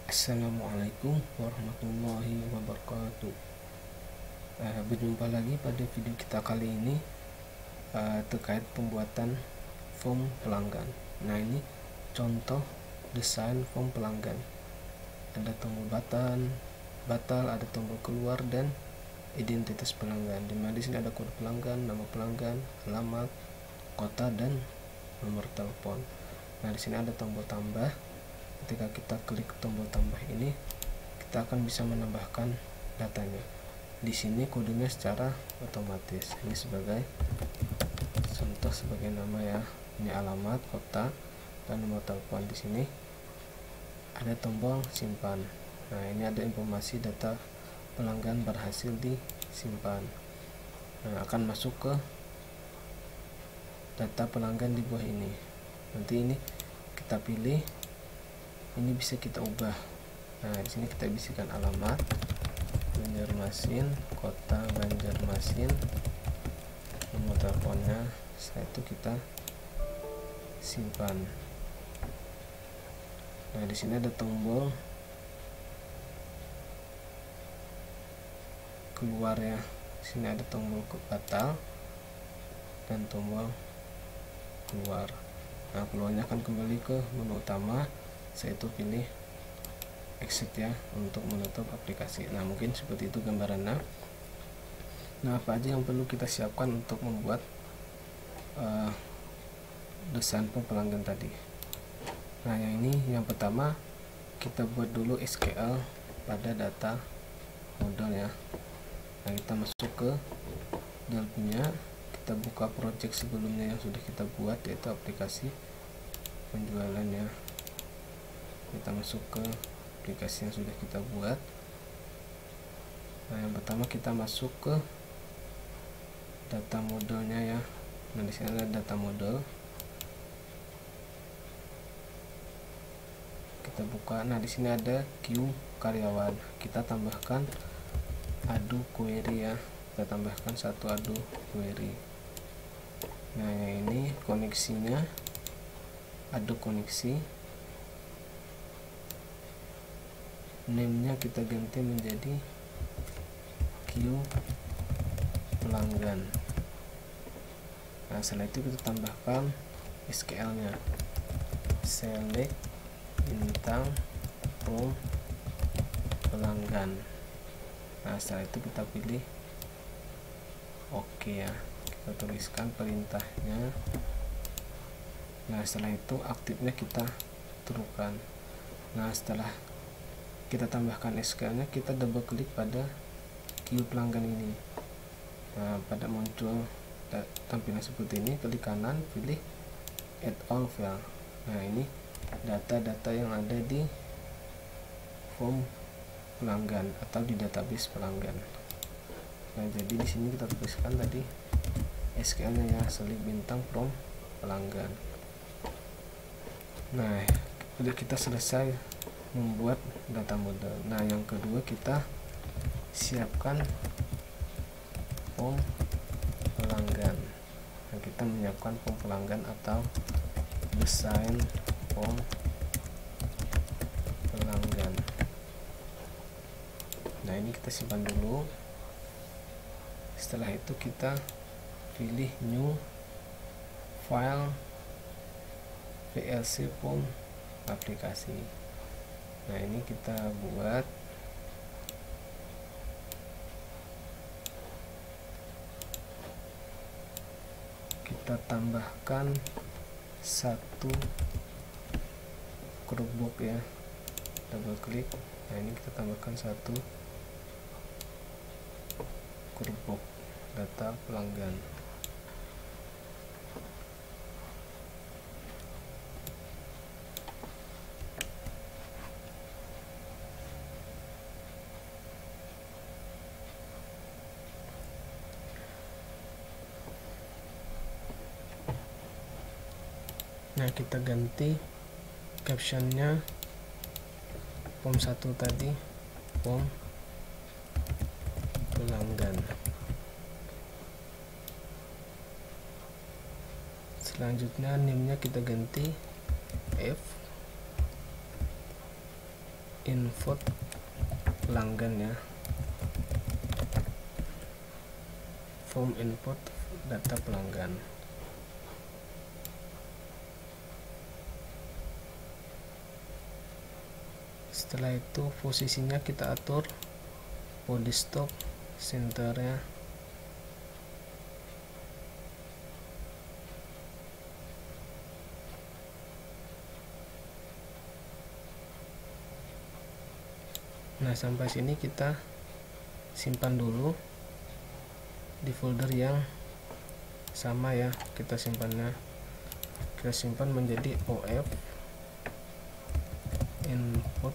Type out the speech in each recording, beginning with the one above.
Assalamualaikum warahmatullahi wabarakatuh. Berjumpa lagi pada video kita kali ini terkait pembuatan form pelanggan. Nah, ini contoh desain form pelanggan. Ada tombol batal, ada tombol keluar, dan identitas pelanggan. Dimana di sini ada kode pelanggan, nama pelanggan, alamat, kota, dan nomor telepon. Nah, di sini ada tombol tambah. Ketika kita klik tombol tambah ini, kita akan bisa menambahkan datanya. Di sini kodenya secara otomatis. Ini sebagai contoh, sebagai nama ya. Ini alamat, kota, dan nomor telepon. Di sini ada tombol simpan. Nah, ini ada informasi data pelanggan berhasil disimpan. Nah, akan masuk ke data pelanggan di bawah ini. Nanti ini kita pilih. Ini bisa kita ubah. Nah, di sini kita bisikan alamat Banjarmasin, kota Banjarmasin, nomor teleponnya. Setelah itu kita simpan. Nah, di sini ada tombol keluar ya. Di sini ada tombol batal dan tombol keluar. Nah, keluarnya akan kembali ke menu utama. Saya itu pilih exit ya untuk menutup aplikasi. Nah, mungkin seperti itu gambarannya. Nah, apa aja yang perlu kita siapkan untuk membuat desain form pelanggan tadi? Nah, yang pertama kita buat dulu SQL pada data modal ya. Nah, kita masuk ke dalamnya, kita buka project sebelumnya yang sudah kita buat, yaitu aplikasi penjualan ya. Kita masuk ke aplikasi yang sudah kita buat. Nah, yang pertama kita masuk ke data modelnya ya. Nah, di sini ada data model. Kita buka. Nah, di sini ada queue karyawan. Kita tambahkan adu query ya. Kita tambahkan satu adu query. Nah, yang ini koneksinya adu koneksi. Name-nya kita ganti menjadi queue pelanggan. Nah, setelah itu kita tambahkan SQL-nya. Select bintang form pelanggan. Nah, setelah itu kita pilih OK ya. Kita tuliskan perintahnya. Nah, setelah itu aktifnya kita turukan. Nah, setelah kita tambahkan SQL-nya, kita double klik pada queue pelanggan ini. Nah, pada muncul tampilan seperti ini, klik kanan, pilih add all file. Nah, ini data-data yang ada di form pelanggan atau di database pelanggan. Nah, jadi di sini kita tuliskan tadi SQL-nya ya, select bintang form pelanggan. Nah, sudah kita selesai membuat data model. Nah, yang kedua kita siapkan form pelanggan. Nah, kita menyiapkan form pelanggan atau desain form pelanggan. Nah, ini kita simpan dulu. Setelah itu kita pilih new file VLC form aplikasi. Nah, ini kita buat. Kita tambahkan satu crowdbook ya. Double klik. Nah, ini kita tambahkan satu crowdbook data pelanggan. Nah, kita ganti captionnya form 1 tadi, form pelanggan. Selanjutnya name-nya kita ganti F input pelanggan ya, form input data pelanggan. Setelah itu posisinya kita atur body stop, centernya. Nah, sampai sini kita simpan dulu di folder yang sama ya. Kita simpan menjadi OF input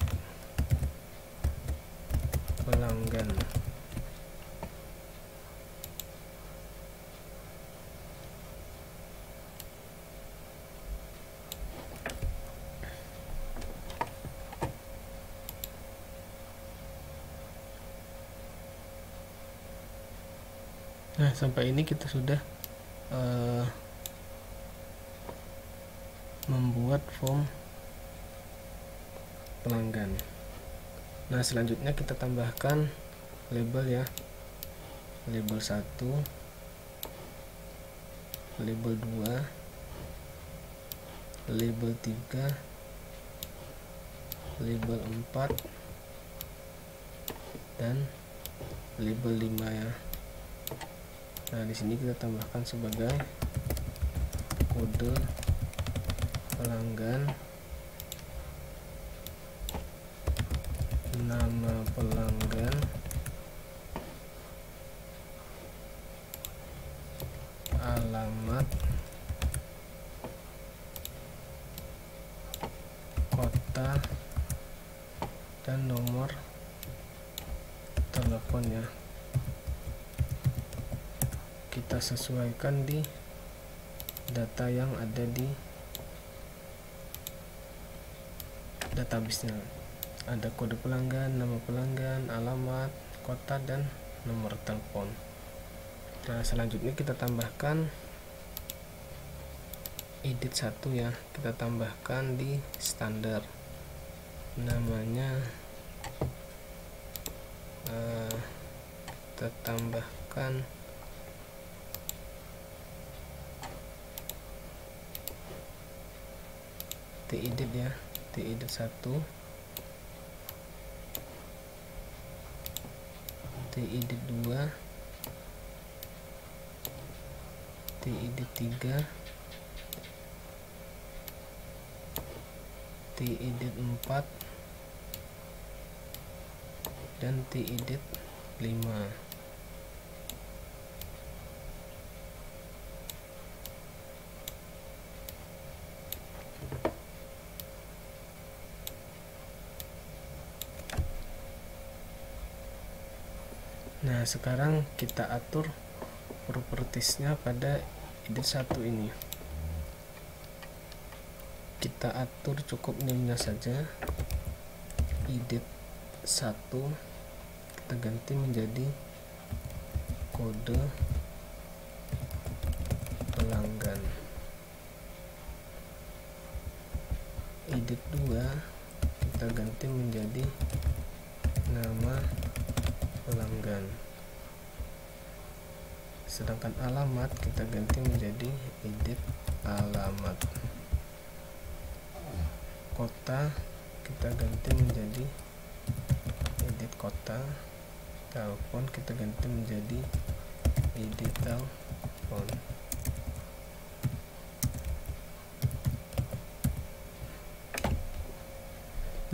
pelanggan. Nah, sampai ini kita sudah membuat form pelanggan. Nah, selanjutnya kita tambahkan label ya, label 1, label 2, label 3, label 4, dan label 5 ya. Nah, di sini kita tambahkan sebagai kode pelanggan, nama pelanggan, alamat, kota, dan nomor telepon ya. Kita sesuaikan di data yang ada di database-nya. Ada kode pelanggan, nama pelanggan, alamat, kota, dan nomor telepon. Nah, selanjutnya kita tambahkan edit 1 ya. Kita tambahkan di standar, namanya kita tambahkan edit ya, edit 1, edit 2, edit 3, edit 4, dan edit 5. Nah, sekarang kita atur propertiesnya pada edit 1 ini. Kita atur cukup name-nya saja, edit 1, kita ganti menjadi kode pelanggan. Edit 2 kita ganti menjadi nama pelanggan. Sedangkan alamat kita ganti menjadi edit alamat. Kota kita ganti menjadi edit kota. Telepon kita ganti menjadi edit telepon.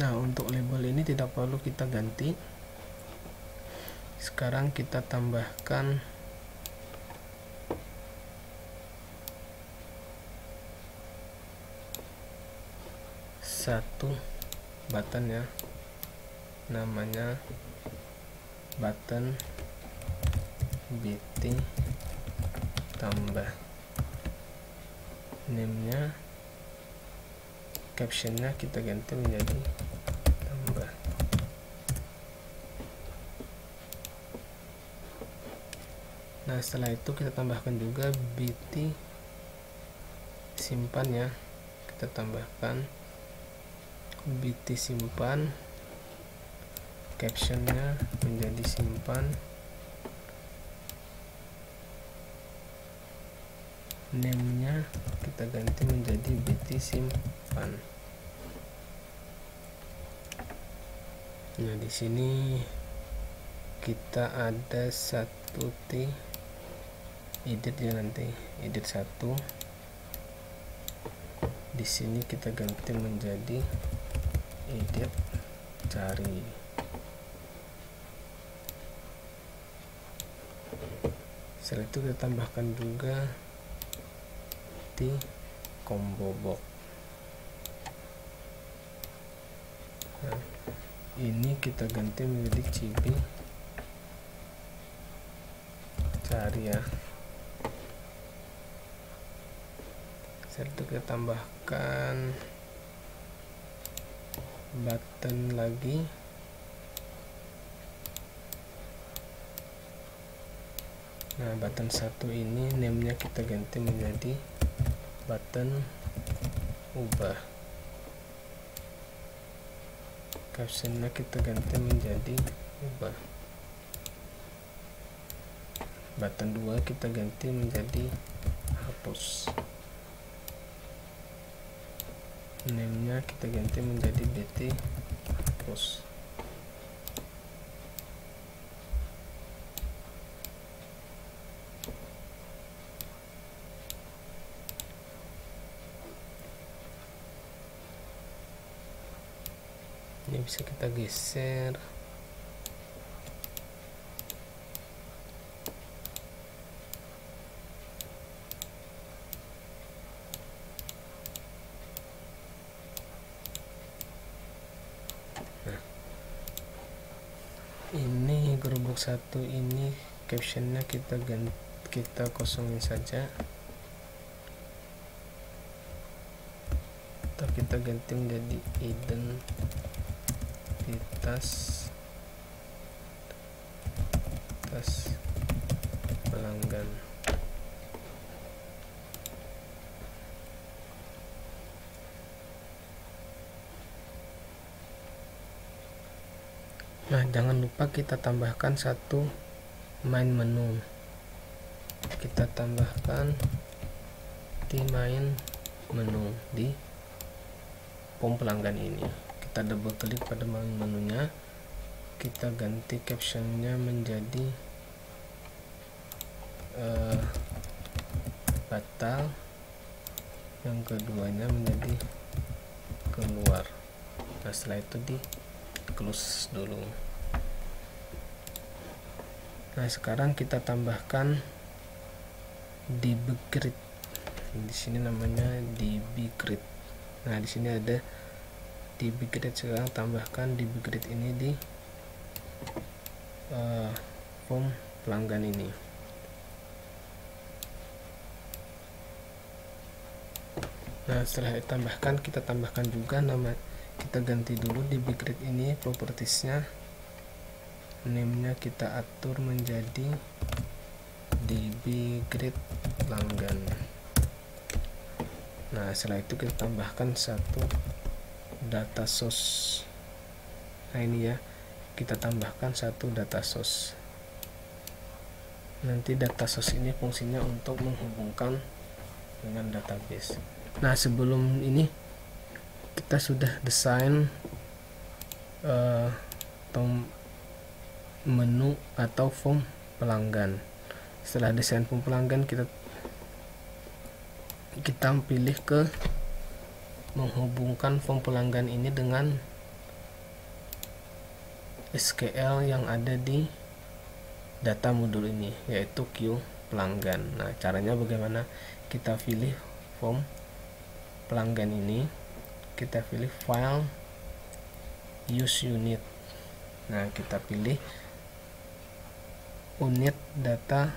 Nah, untuk label ini tidak perlu kita ganti. Sekarang kita tambahkan satu button ya, namanya button BT tambah. Name-nya, captionnya kita ganti menjadi tambah. Nah, setelah itu kita tambahkan juga BT simpan ya. Kita tambahkan BT simpan captionnya menjadi simpan, name-nya kita ganti menjadi BT simpan. Nah, di sini kita ada satu edit ya, nanti edit satu. Di sini kita ganti menjadi edit cari. Setelah itu kita tambahkan juga di combo box. Nah, ini kita ganti menjadi cibi cari ya. Setelah itu kita tambahkan button lagi. Nah, button satu ini name-nya kita ganti menjadi button ubah. Captionnya kita ganti menjadi ubah. Button 2 kita ganti menjadi hapus. Name-nya kita ganti menjadi BT hapus. Ini bisa kita geser. Nah, ini gerobak satu ini captionnya kita kosongin saja, atau kita ganti menjadi identitas pelanggan. Nah, jangan lupa kita tambahkan satu main menu. Kita tambahkan di main menu di form pelanggan ini. Kita double klik pada main menunya, kita ganti captionnya menjadi batal, yang keduanya menjadi keluar. Nah, setelah itu di close dulu. Nah, sekarang kita tambahkan DB grid. Di sini namanya DB grid. Nah, di sini ada DB grid. Sekarang tambahkan DB grid ini di form pelanggan ini. Nah, setelah ditambahkan, kita tambahkan juga nama. Kita ganti dulu DB grid ini propertiesnya, name-nya kita atur menjadi DB grid pelanggan. Nah, setelah itu kita tambahkan satu data source. Nah, ini ya, kita tambahkan satu data source. Nanti data source ini fungsinya untuk menghubungkan dengan database. Nah, sebelum ini kita sudah desain menu atau form pelanggan. Setelah desain form pelanggan, kita pilih ke menghubungkan form pelanggan ini dengan SQL yang ada di data modul ini, yaitu queue pelanggan. Nah, caranya bagaimana? Kita pilih form pelanggan ini, kita pilih file use unit. Nah, kita pilih unit data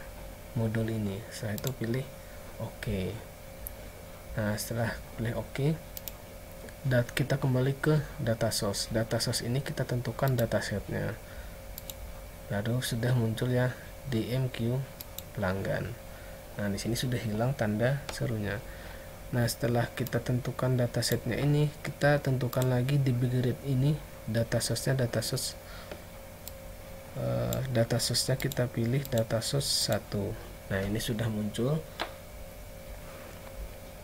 modul ini. Setelah itu pilih OK. Nah, setelah pilih OK, kita kembali ke data source. Data source ini kita tentukan datasetnya. Lalu sudah muncul ya DMQ pelanggan. Nah, di sini sudah hilang tanda serunya. Nah, setelah kita tentukan datasetnya ini, kita tentukan lagi DB grid ini data source-nya data source data source-nya kita pilih data source 1. Nah, ini sudah muncul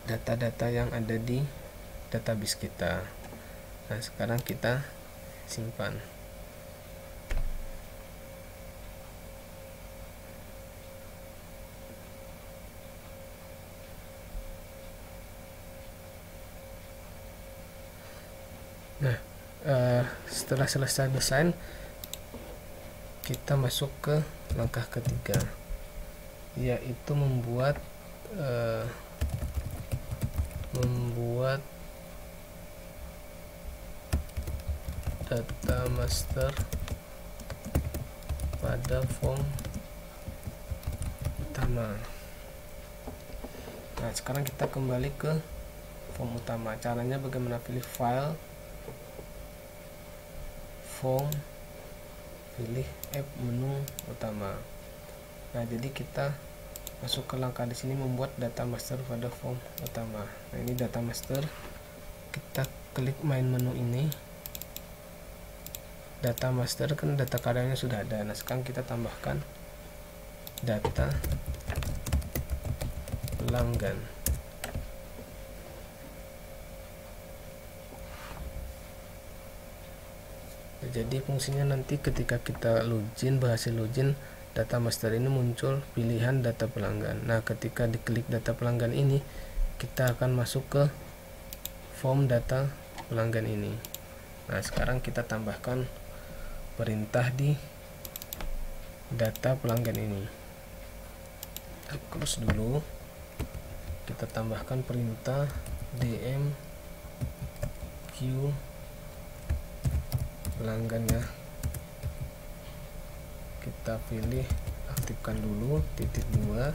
data-data yang ada di database kita. Nah, sekarang kita simpan. Nah, setelah selesai desain, kita masuk ke langkah ketiga, yaitu membuat data master pada form utama. Nah, sekarang kita kembali ke form utama. Caranya bagaimana? Pilih file, form, pilih app, menu utama. Nah, jadi kita masuk ke langkah di sini, membuat data master pada form utama. Nah, ini data master. Kita klik main menu ini. Data master kan data karyanya sudah ada. Nah, sekarang kita tambahkan data pelanggan. Jadi fungsinya nanti ketika kita login, berhasil login, data master ini muncul pilihan data pelanggan. Nah, ketika diklik data pelanggan ini, kita akan masuk ke form data pelanggan ini. Nah, sekarang kita tambahkan perintah di data pelanggan ini. Kita close dulu. Kita tambahkan perintah dm q pelanggan ya. Kita pilih aktifkan dulu _2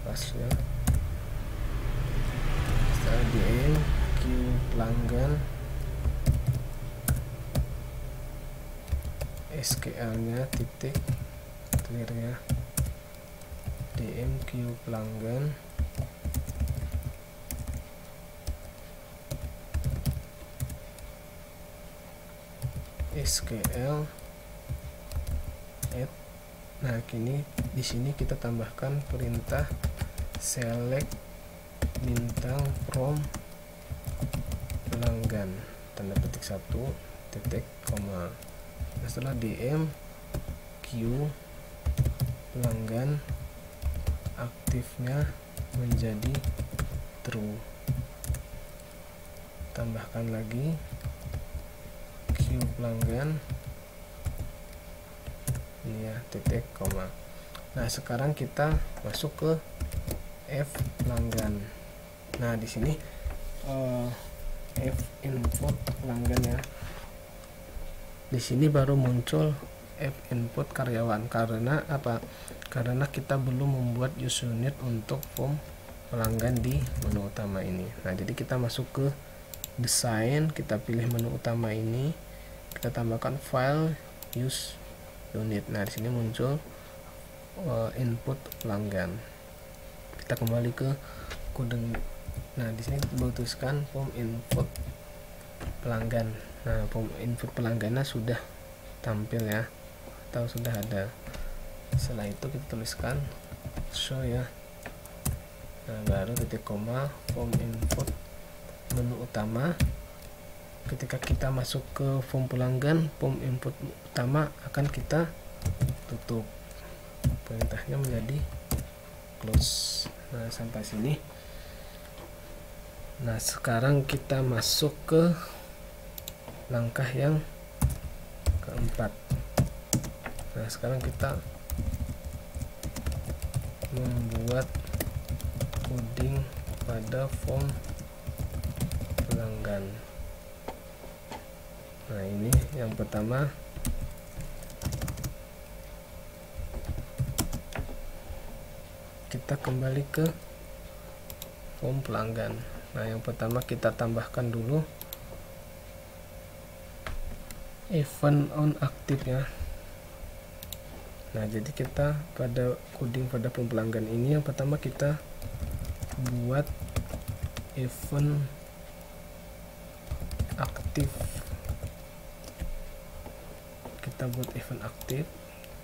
pasnya. Setelah dm q pelanggan, SQL nya titik clear ya, dm q pelanggan, SQL add. Nah, kini di sini kita tambahkan perintah select bintang from pelanggan tanda petik 1 titik koma. Nah, setelah dm q pelanggan, aktifnya menjadi true. Tambahkan lagi q pelanggan ini ya, titik koma. Nah, sekarang kita masuk ke f pelanggan. Nah, di sini f input pelanggan ya. Di sini baru muncul f input karyawan. Karena apa? Karena kita belum membuat use unit untuk form pelanggan di menu utama ini. Nah, jadi kita masuk ke desain, kita pilih menu utama ini, kita tambahkan file use unit. Nah, di sini muncul input pelanggan. Kita kembali ke kode. Nah, di sini tuliskan form input pelanggan. Nah, form input pelanggannya sudah tampil ya, atau sudah ada. Setelah itu kita tuliskan show ya. Nah, baru titik koma, form input menu utama. Ketika kita masuk ke form pelanggan, form input utama akan kita tutup. Perintahnya menjadi close. Nah, sampai sini. Nah, sekarang kita masuk ke langkah yang keempat. Nah, sekarang kita membuat coding pada form pelanggan. Nah, ini yang pertama, kita kembali ke form pelanggan. Nah, yang pertama kita tambahkan dulu event on aktif ya. Nah, jadi kita pada coding pada form pelanggan ini, yang pertama kita buat event aktif. Kita kita buat event aktif,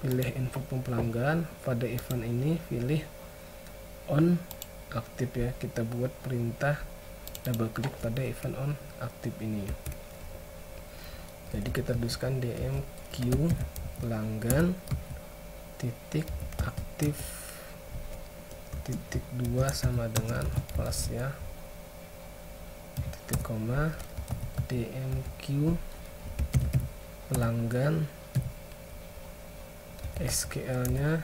pilih info pelanggan. Pada event ini pilih on aktif ya, kita buat perintah double klik pada event on aktif ini. Jadi kita tuliskan dmq pelanggan titik aktif titik 2 sama dengan plus ya, titik koma, dmq pelanggan SQL nya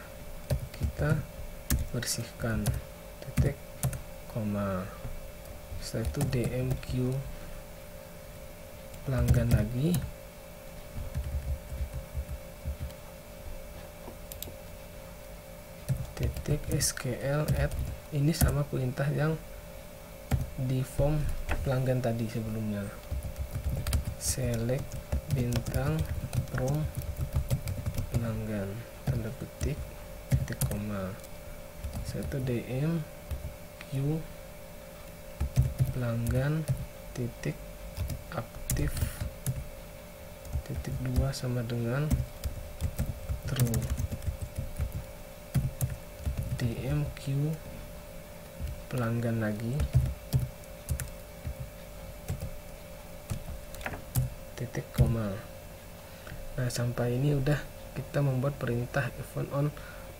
kita bersihkan, titik koma. Setelah itu dmq pelanggan lagi, titik SQL add, ini sama perintah yang di form pelanggan tadi sebelumnya, select bintang from pelanggan, tanda petik, titik koma. Satu dmq pelanggan titik aktif titik 2 sama dengan true, dmq pelanggan lagi, titik koma. Nah, sampai ini udah kita membuat perintah event on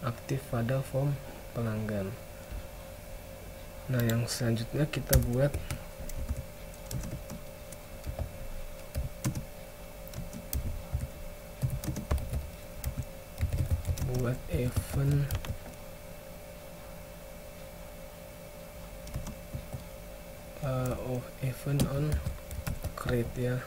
aktif pada form pelanggan. Nah, yang selanjutnya kita buat event event on create ya.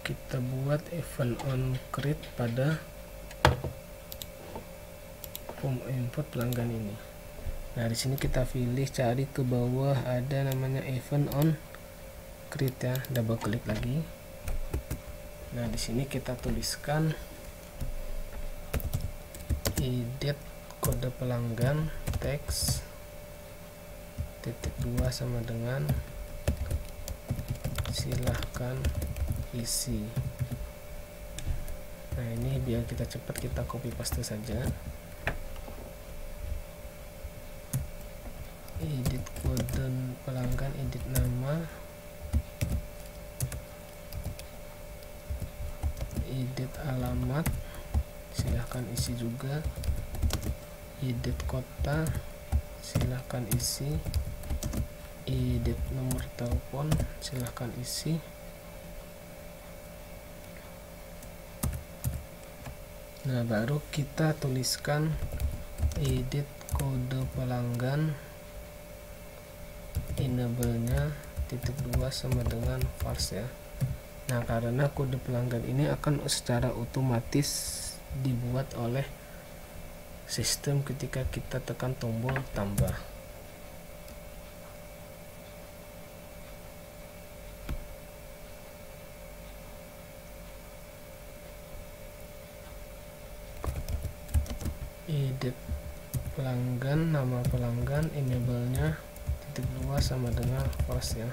Kita buat event on create pada form input pelanggan ini. Nah, di sini kita pilih, cari ke bawah ada namanya event on create ya, double klik lagi. Nah, di sini kita tuliskan edit kode pelanggan teks titik 2 sama dengan silahkan isi. Nah, ini biar kita cepat, kita copy paste saja. Edit kode pelanggan, edit nama, edit alamat, silahkan isi juga, edit kota, silahkan isi, edit nomor telepon, silahkan isi. Nah, baru kita tuliskan edit kode pelanggan, enable nya titik 2 sama dengan false ya. Nah, karena kode pelanggan ini akan secara otomatis dibuat oleh sistem ketika kita tekan tombol tambah. Edit pelanggan, nama pelanggan, enable nya titik 2 sama dengan false ya.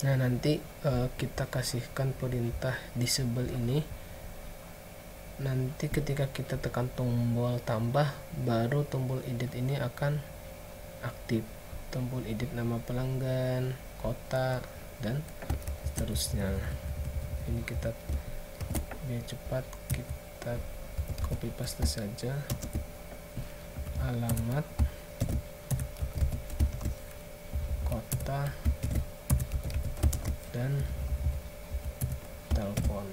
Nah, nanti kita kasihkan perintah disable ini. Nanti ketika kita tekan tombol tambah, baru tombol edit ini akan aktif, tombol edit nama pelanggan, kota, dan seterusnya. Ini kita biar cepat, kita copy paste saja alamat, kota, dan telepon.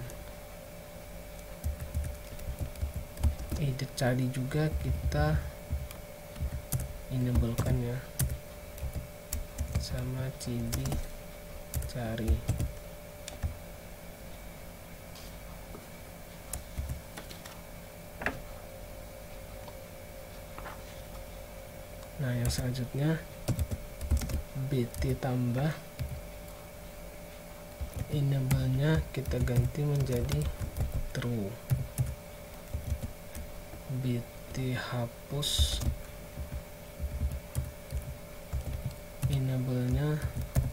Edit cari juga kita enablekan ya, sama cibi cari. Nah, yang selanjutnya bt tambah, enable nya kita ganti menjadi true, bt hapus enable-nya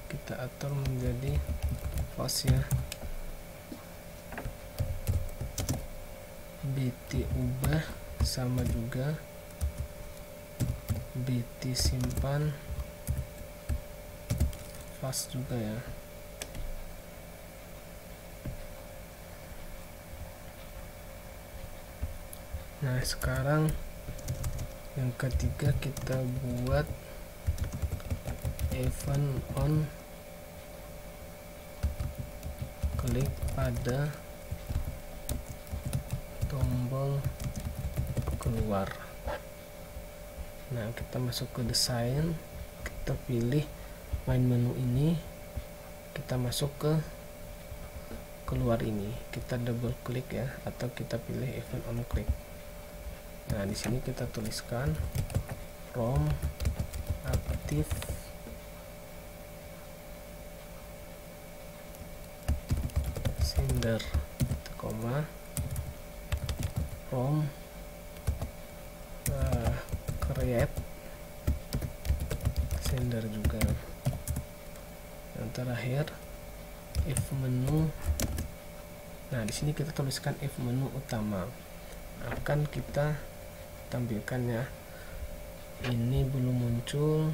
kita atur menjadi false ya. BT ubah sama juga, BT simpan false juga ya. Nah sekarang yang ketiga kita buat event on klik pada tombol keluar. Nah kita masuk ke desain, kita pilih main menu ini, kita masuk ke keluar ini, kita double klik ya, atau kita pilih event on click. Nah di sini kita tuliskan from aktif sender, koma from create sender juga. Yang terakhir if menu. Nah di sini kita tuliskan if menu utama akan kita tampilkannya. Ini belum muncul.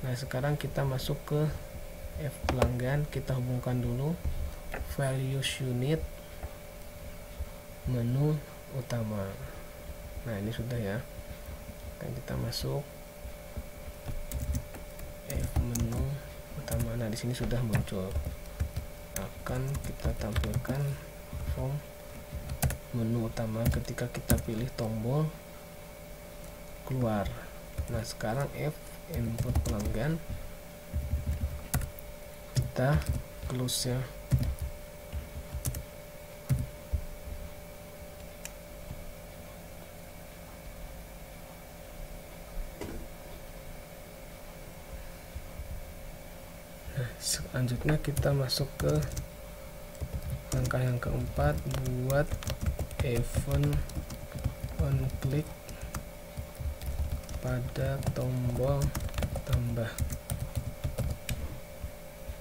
Nah sekarang kita masuk ke F pelanggan, kita hubungkan dulu values unit menu utama. Nah ini sudah ya. Dan kita masuk F menu utama. Nah di sini sudah muncul. Akan kita tampilkan form menu utama ketika kita pilih tombol keluar. Nah sekarang F input pelanggan, kita close ya. Nah selanjutnya kita masuk ke langkah yang keempat, buat event on click pada tombol tambah.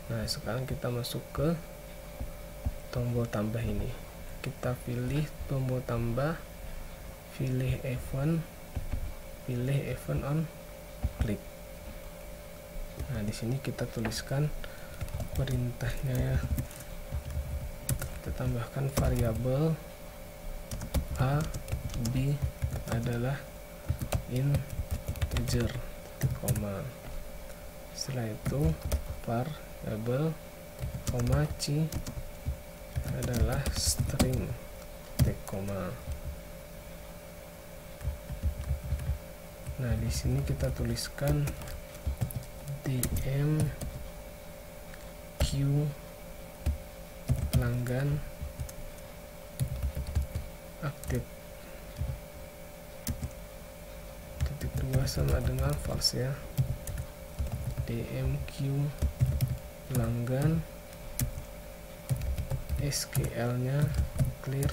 Nah sekarang kita masuk ke tombol tambah ini, kita pilih tombol tambah, pilih event on click. Nah di sini kita tuliskan perintahnya ya. Kita tambahkan variabel a, b adalah integer, koma. Setelah itu variabel, koma, c adalah string, koma. Nah di sini kita tuliskan dm q pelanggan aktif, titik 2 sama dengan false ya. dmq pelanggan SQL nya clear,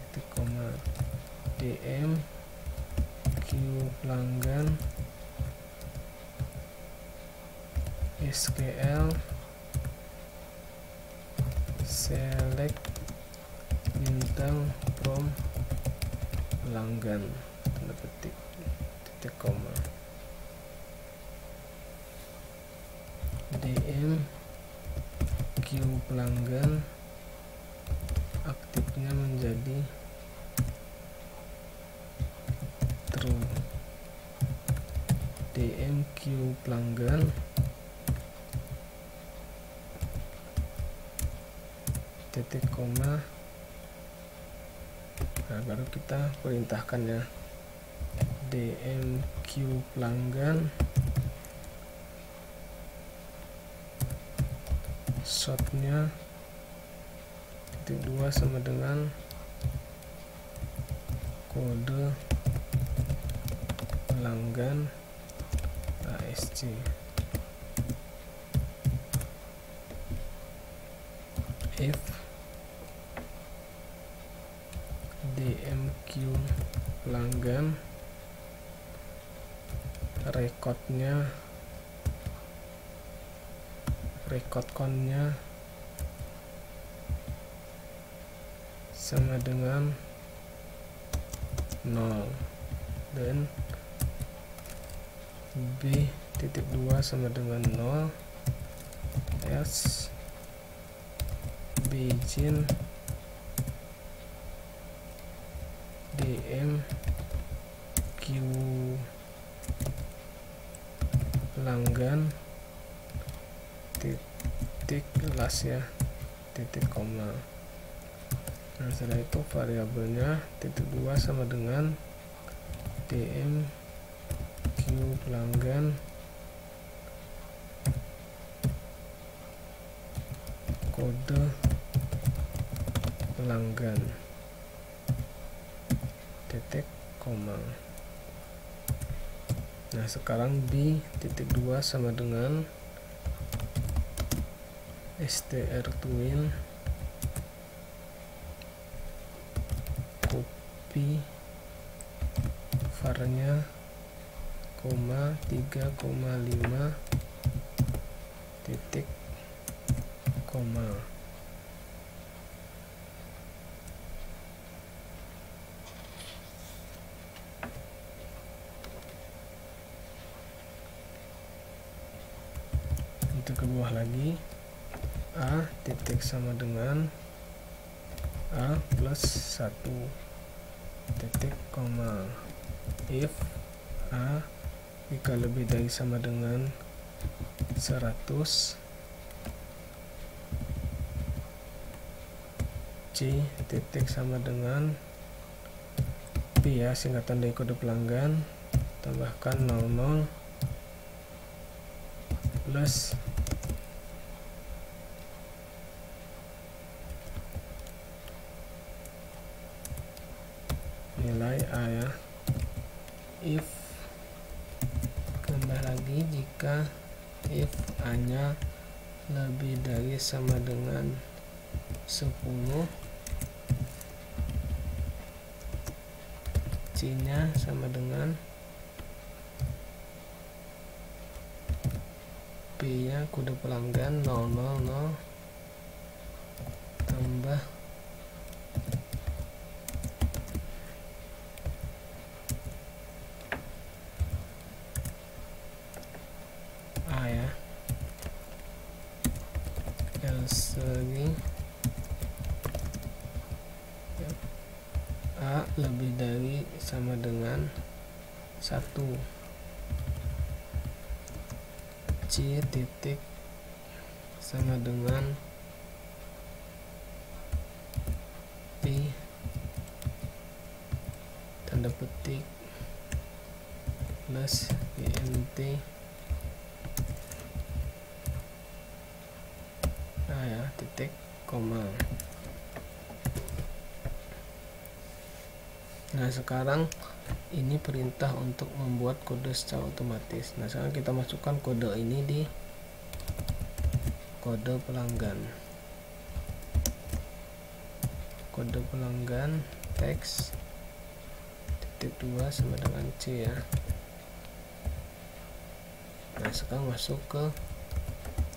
titik koma. dmq pelanggan SQL select bintang from pelanggan, tanda petik, titik koma. dm q pelanggan aktifnya menjadi true. dm q pelanggan titik koma. Nah baru kita perintahkan ya, dmq pelanggan shotnya titik 2 sama dengan kode pelanggan ASC. If dmq pelanggan recordnya record count-nya sama dengan 0 dan B.2 sama dengan 0 S begin DM Q pelanggan titik last ya, titik koma. Nah setelah itu variabelnya titik 2 sama dengan DM Q pelanggan kode pelanggan titik koma. Nah sekarang B titik 2 sama dengan strtwin copy var-nya koma 3,5 titik koma. Untuk ke bawah lagi A titik sama dengan A plus 1 titik koma. If A jika lebih dari sama dengan 100, C titik sama dengan P ya, singkatan dari kode pelanggan, tambahkan 00 plus nilai A ya. If kembali lagi jika if A nya lebih dari sama dengan 10, C nya sama dengan P nya kode pelanggan 000 tambah A ya, else lagi A lebih dari sama dengan 1, C titik sama dengan P tanda petik plus int A ya, titik koma. Nah sekarang ini perintah untuk membuat kode secara otomatis. Nah sekarang kita masukkan kode ini di kode pelanggan. Kode pelanggan teks titik 2 sama dengan C ya. Nah sekarang masuk ke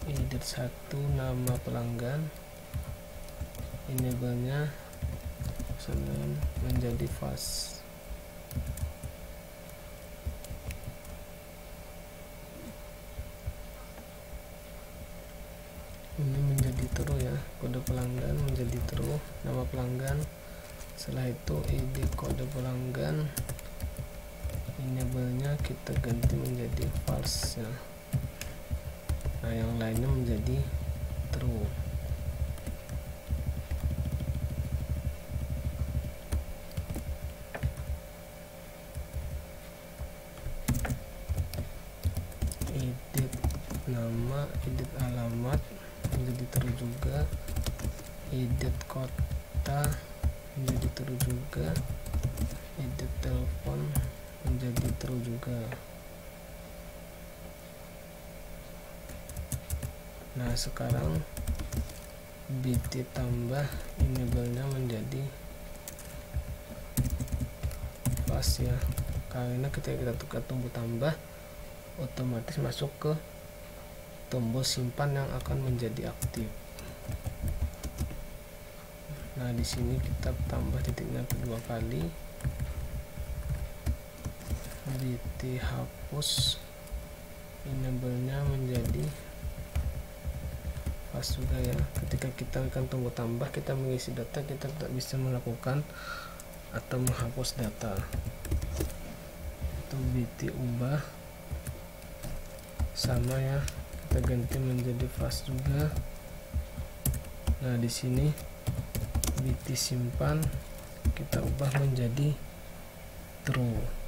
edit 1 nama pelanggan, enable-nya menjadi fast. Ini menjadi true ya, kode pelanggan menjadi true, nama pelanggan. Setelah itu edit kode pelanggan, enable-nya kita ganti menjadi false ya. Nah yang lainnya menjadi true. Edit nama, edit alamat menjadi true juga, edit kota menjadi true juga, edit telepon menjadi true juga. Nah sekarang BT tambah enable-nya menjadi pas ya, karena ketika kita tukar tunggu tambah otomatis masuk ke tombol simpan yang akan menjadi aktif. Nah, di sini kita tambah titiknya kedua kali, hapus enable-nya menjadi fast juga ya. Ketika kita akan tombol tambah, kita mengisi data, kita tidak bisa melakukan atau menghapus data. Itu BT ubah sama ya, kita ganti menjadi fast juga. Nah, di sini BT simpan kita ubah menjadi true.